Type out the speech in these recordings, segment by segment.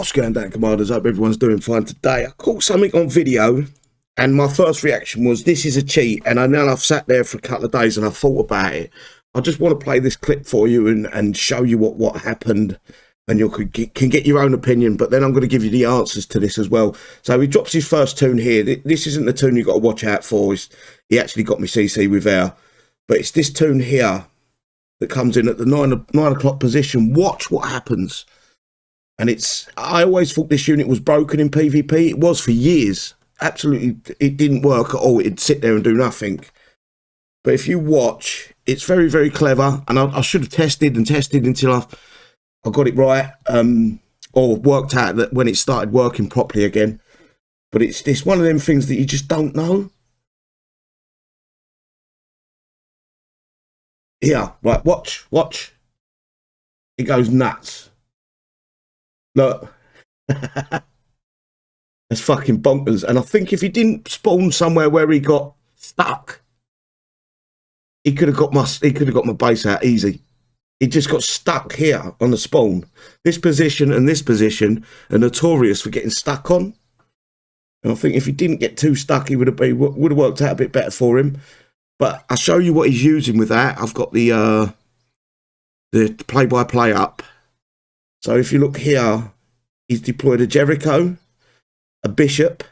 What's going down, commanders? Hope everyone's doing fine today. I caught something on video and my first reaction was, this is a cheat. And I know I've sat there for a couple of days and I thought about it. I just want to play this clip for you and show you what happened, and you can get your own opinion, but then I'm going to give you the answers to this as well. So he drops his first tune here. This isn't the tune you've got to watch out for. He actually got me CC with there. But it's this tune here that comes in at the 9 o'clock position. Watch what happens. And I always thought this unit was broken in PvP. It was for years. Absolutely, it didn't work at all. It'd sit there and do nothing. But if you watch, it's very, very clever. And I should have tested until I got it right, or worked out that when it started working properly again. But it's one of them things that you just don't know. Here, right, watch. It goes nuts. Look. That's fucking bonkers. And I think if he didn't spawn somewhere where he got stuck, he could have got my base out easy. He just got stuck here on the spawn. This position and this position are notorious for getting stuck on. And I think if he didn't get too stuck, he would have worked out a bit better for him. But I'll show you what he's using with that. I've got the play-by-play up. So if you look here, he's deployed a Jericho, a Bishop,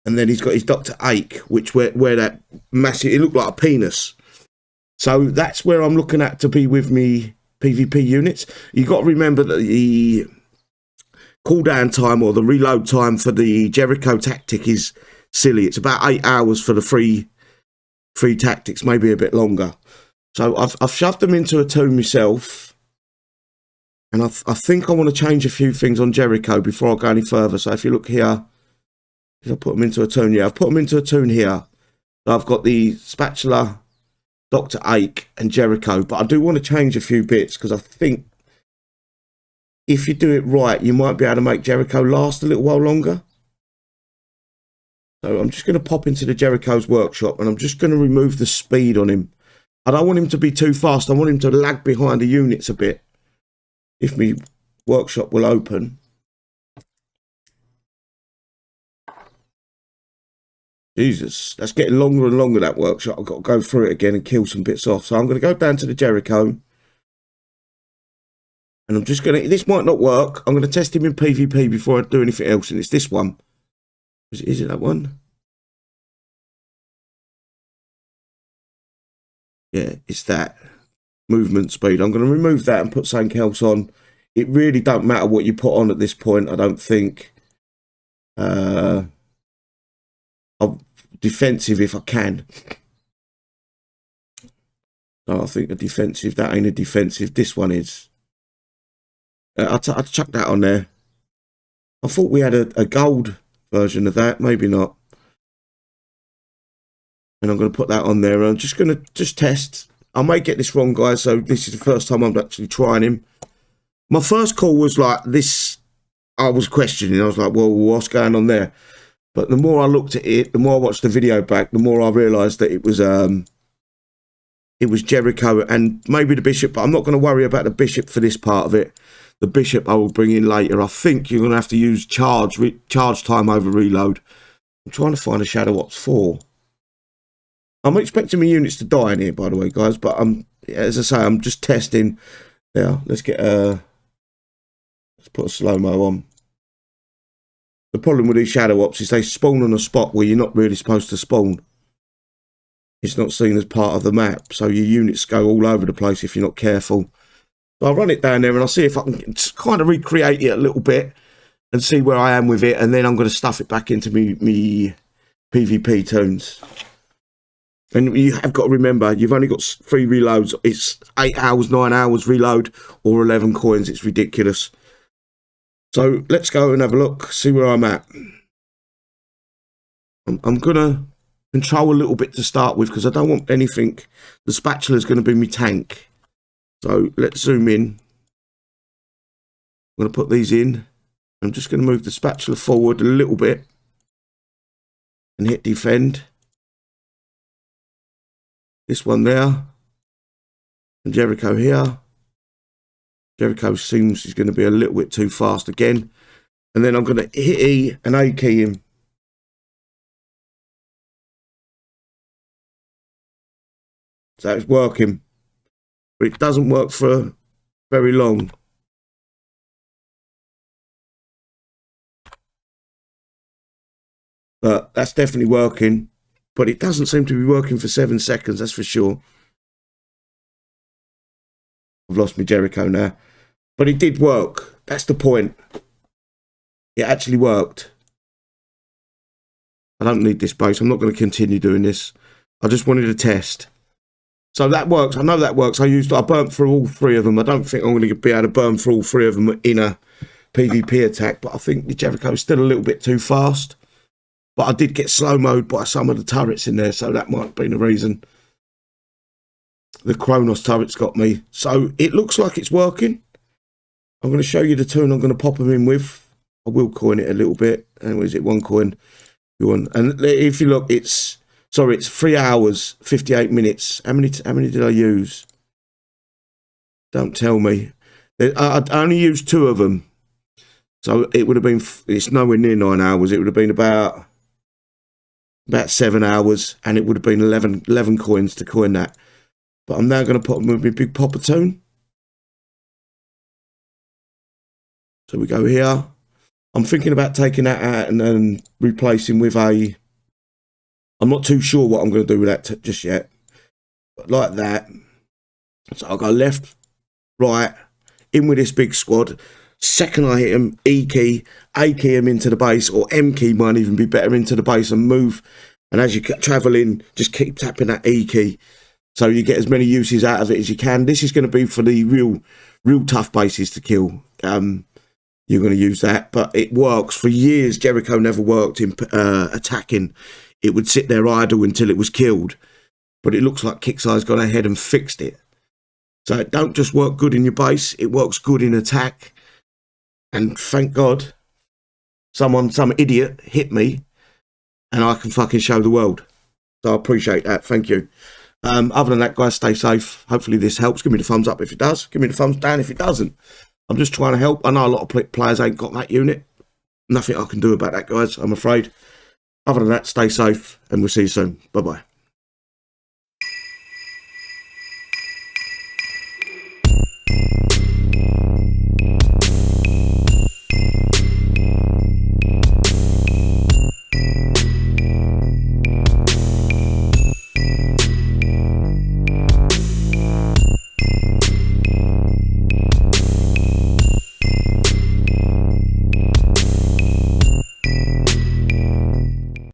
and then he's got his Dr. Ake, which where that massive, it looked like a penis. So that's where I'm looking at to be with me PvP units. You've got to remember that the cooldown time or the reload time for the Jericho tactic is silly. It's about 8 hours for the free tactics, maybe a bit longer. So I've shoved them into a toon myself. And I think I want to change a few things on Jericho before I go any further. So if you look here, did I put them into a toon? Yeah, I've put them into a toon here. So I've got the Spatula, Dr. Ake and Jericho, but I do want to change a few bits because I think if you do it right, you might be able to make Jericho last a little while longer. So I'm just going to pop into the Jericho's workshop and I'm just going to remove the speed on him. I don't want him to be too fast. I want him to lag behind the units a bit. If my workshop will open. Jesus, that's getting longer and longer, that workshop. I've got to go through it again and kill some bits off. So I'm going to go down to the Jericho. And I'm just going to, this might not work. I'm going to test him in PvP before I do anything else. And it's this one. Is it that one? Yeah, it's that. Movement speed. I'm going to remove that and put something else on. It really don't matter what you put on at this point, I don't think. I'm defensive if I can. No, I think a defensive. That ain't a defensive. This one is. I'll chuck that on there. I thought we had a gold version of that. Maybe not. And I'm going to put that on there. I'm just going to test. I may get this wrong, guys, so this is the first time I'm actually trying him. My first call was like this. I was questioning. I was like, well, what's going on there? But the more I looked at it, the more I watched the video back, the more I realised that it was Jericho and maybe the Bishop. But I'm not going to worry about the Bishop for this part of it. The Bishop I will bring in later. I think you're going to have to use charge time over reload. I'm trying to find a Shadow Ops 4. I'm expecting my units to die in here, by the way, guys. But as I say, I'm just testing. There, let's put a slow-mo on. The problem with these Shadow Ops is they spawn on a spot where you're not really supposed to spawn. It's not seen as part of the map, so your units go all over the place if you're not careful. So I'll run it down there and I'll see if I can kind of recreate it a little bit and see where I am with it, and then I'm going to stuff it back into me PvP toons. And you have got to remember, you've only got 3 reloads. It's 8 hours, 9 hours reload, or 11 coins. It's ridiculous. So let's go and have a look, see where I'm at. I'm going to control a little bit to start with because I don't want anything. The Spatula is going to be my tank. So let's zoom in. I'm going to put these in. I'm just going to move the Spatula forward a little bit and hit defend. This one there, and Jericho here. Jericho seems he's going to be a little bit too fast again. and then I'm going to hit E and A key him. So it's working, but it doesn't work for very long. But that's definitely working, but it doesn't seem to be working for 7 seconds, that's for sure. I've lost my Jericho now, but it did work. That's the point. It actually worked. I don't need this bass. I'm not going to continue doing this. I just wanted to test. So that works. I know that works. I burnt through all 3 of them. I don't think I'm going to be able to burn through all 3 of them in a PvP attack, but I think the Jericho is still a little bit too fast. But I did get slow-mode by some of the turrets in there, so that might have been the reason. The Kronos turrets got me. So it looks like it's working. I'm going to show you the toon I'm going to pop them in with. I will coin it a little bit. And is it 1 coin? And if you look, it's 3 hours, 58 minutes. How many did I use? Don't tell me. I only used 2 of them. So it would have been, it's nowhere near 9 hours. It would have been about 7 hours, and it would have been 11 coins to coin that. But I'm now going to put them with my big popper toon. So we go here. I'm thinking about taking that out and then replacing with a... I'm not too sure what I'm going to do with that just yet. But like that. So I'll go left, right, in with this big squad. Second I hit him, E key, A key him into the base, or M key might even be better, into the base and move. And as you travel in, just keep tapping that E key, so you get as many uses out of it as you can. This is going to be for the real tough bases to kill. You're going to use that, but it works. For years, Jericho never worked in attacking. It would sit there idle until it was killed. But it looks like Kixeye's gone ahead and fixed it. So it don't just work good in your base, it works good in attack. And thank God, some idiot hit me, and I can fucking show the world. So I appreciate that. Thank you. Other than that, guys, stay safe. Hopefully this helps. Give me the thumbs up if it does. Give me the thumbs down if it doesn't. I'm just trying to help. I know a lot of players ain't got that unit. Nothing I can do about that, guys, I'm afraid. Other than that, stay safe, and we'll see you soon. Bye-bye.